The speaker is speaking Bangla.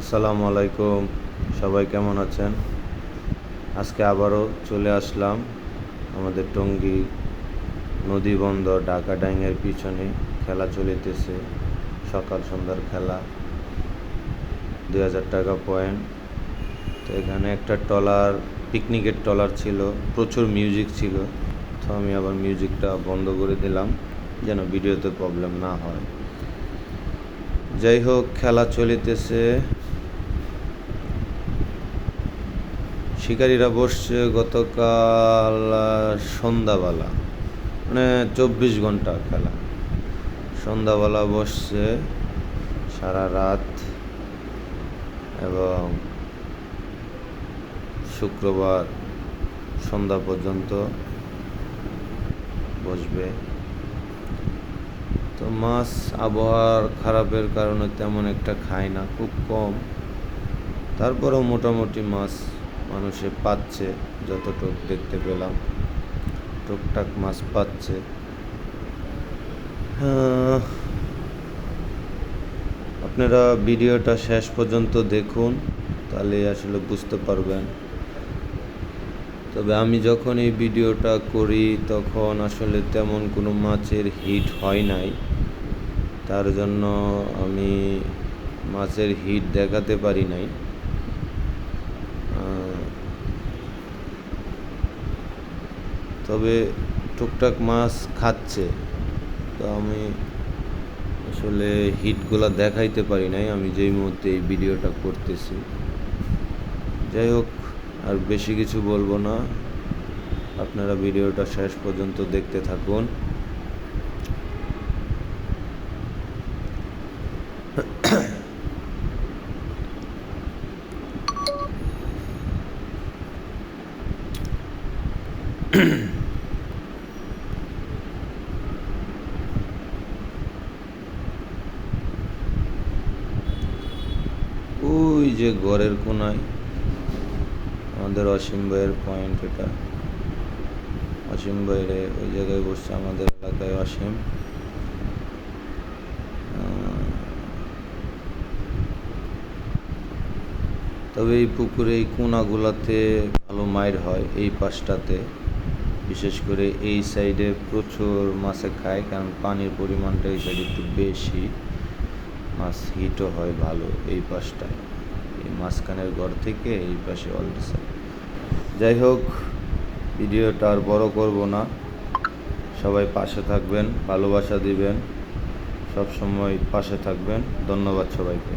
আসসালামু আলাইকুম, সবাই কেমন আছেন? আজকে আবারও চলে আসলাম আমাদের টঙ্গী নদীবন্দর ঢাকা ডাইংয়ের পিছনে। খেলা চলিতেছে, সকাল সন্ধ্যার খেলা, 2000 টাকা পয়েন্ট। তো এখানে একটা ট্রলার, পিকনিকের ট্রলার ছিল, প্রচুর মিউজিক ছিল। তো আমি আবার মিউজিকটা বন্ধ করে দিলাম যেন ভিডিওতে প্রবলেম না হয়। যাই হোক, খেলা চলিতেছে। শিকারীরা বসছে গতকাল সন্ধ্যাবেলা, মানে 24 ঘন্টা খেলা। সন্ধ্যাবেলা বসছে সারা রাত, এবং শুক্রবার সন্ধ্যা পর্যন্ত বসবে। তো মাছ আবহাওয়ার খারাপের কারণে তেমন একটা খায় না, খুব কম। তারপরেও মোটামুটি মাছ মানুষে পাচ্ছে, যতটুক দেখতে পেলাম টুকটাক মাছ পাচ্ছে। আপনারা ভিডিওটা শেষ পর্যন্ত দেখুন, তাহলে আসলে বুঝতে পারবেন। তবে আমি যখন এই ভিডিওটা করি তখন আসলে তেমন কোনো মাছের হিট হয় নাই, তার জন্য আমি মাছের হিট দেখাতে পারি নাই। তবে টুকটাক মাছ খাচ্ছে, তো আমি আসলে হিটগুলো দেখাইতে পারি নাই আমি যেই মুহূর্তে এই ভিডিওটা করতেছি। যাই হোক, আর বেশি কিছু বলবো না, আপনারা ভিডিওটা শেষ পর্যন্ত দেখতে থাকুন। ওই যে ঘরের কোনায় আমাদের অসীম ভাইয়ের পয়েন্ট, এটা অসীম ভাইয়ের ওই জায়গায় বসছে আমাদের এলাকায় অসীম। তবে এই পুকুরে এই কোনাগুলাতে ভালো মাইর হয়, এই পাশটাতে বিশেষ করে এই সাইডে প্রচুর মাছে খায়, কারণ পানির পরিমাণটা এই সাইডে একটু বেশি, মাছ হিটও হয় ভালো এই পাশটায়, এই মাঝখানের ঘর থেকে এই পাশে অলরেডি। যাই হোক, ভিডিওটা আর বড় করব না, সবাই পাশে থাকবেন, ভালোবাসা দিবেন, সব সময় পাশে থাকবেন। ধন্যবাদ সবাইকে।